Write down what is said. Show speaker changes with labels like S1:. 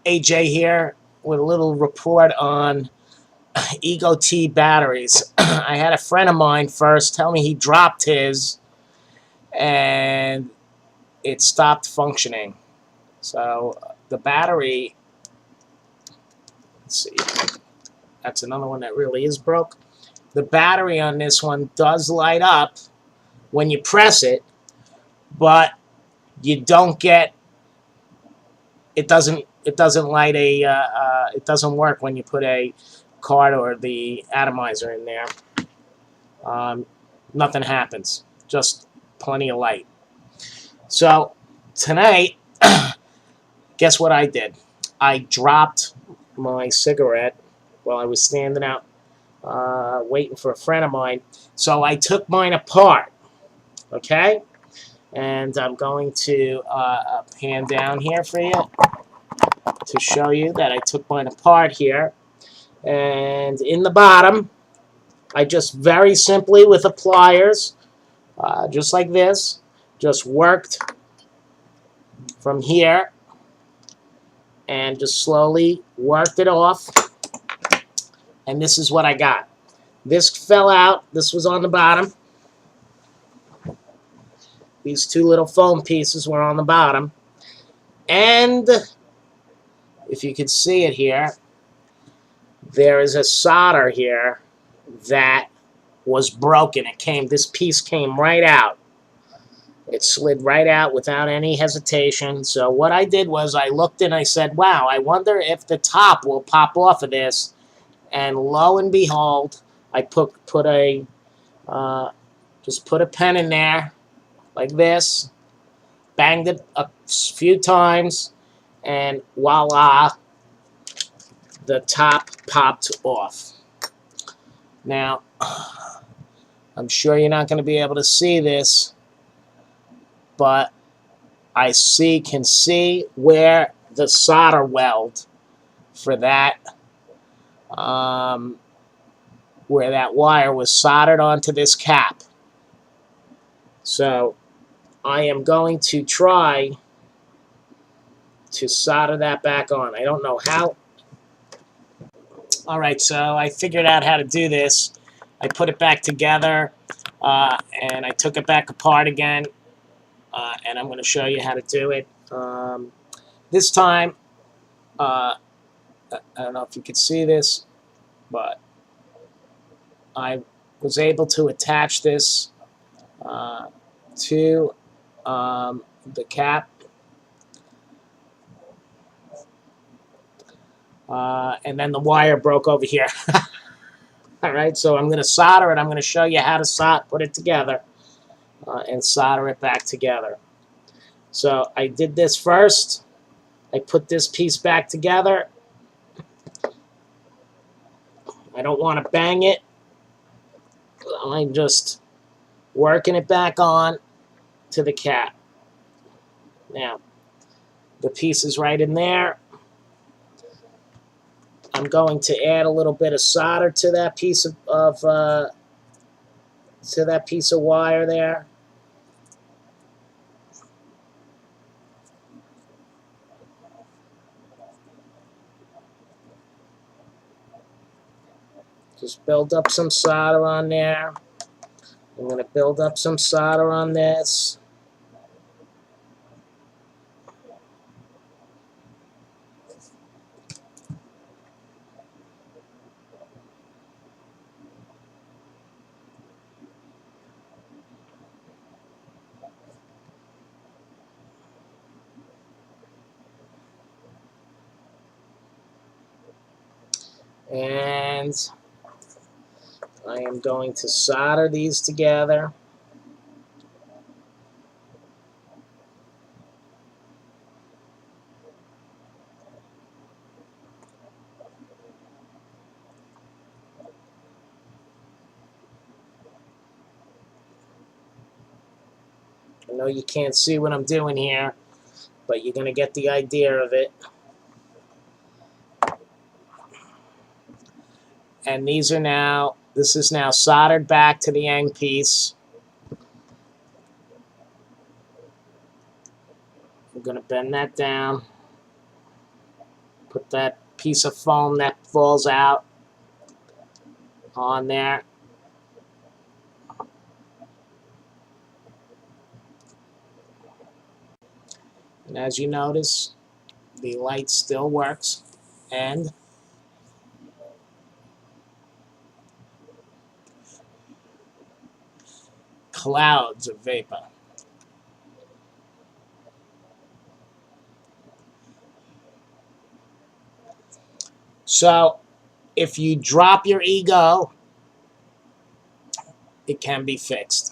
S1: AJ here with a little report on E-Cig batteries. I had a friend of mine first tell me he dropped his and it stopped functioning. So the battery, let's see, that's another one that really is broke. The battery on this one does light up when you press it, but you don't get, it doesn't light it doesn't work when you put a card or the atomizer in there. Nothing happens, just plenty of light. So tonight, guess what I did? I dropped my cigarette while I was standing out waiting for a friend of mine. So I took mine apart, okay? And I'm going to pan down here for you to show you that I took mine apart here. And in the bottom, I just very simply with the pliers, just like this, just worked from here and just slowly worked it off. And this is what I got. This fell out. This was on the bottom. These two little foam pieces were on the bottom. And if you can see it here, there is a solder here that was broken. This piece came right out. It slid right out without any hesitation. So what I did was I looked and I said, wow, I wonder if the top will pop off of this. And lo and behold, I just put a pen in there like this, banged it a few times, and voila, the top popped off. Now, I'm sure you're not going to be able to see this, but I can see where the solder weld for that, where that wire was soldered onto this cap. So I am going to try to solder that back on. I don't know how. All right, so I figured out how to do this. I put it back together, and I took it back apart again, and I'm going to show you how to do it. This time, I don't know if you can see this, but I was able to attach this to the cap. And then the wire broke over here. All right, so I'm going to solder it. I'm going to show you how to put it together and solder it back together. So I did this first. I put this piece back together. I don't want to bang it. I'm just working it back on to the cap. Now, the piece is right in there. I'm going to add a little bit of solder to that piece of wire there. Just build up some solder on there. I'm going to build up some solder on this. And I am going to solder these together. I know you can't see what I'm doing here, but you're going to get the idea of it. And this is now soldered back to the end piece. I'm going to bend that down. Put that piece of foam that falls out on there. And as you notice, the light still works, and clouds of vapor. So if you drop your ego, it can be fixed.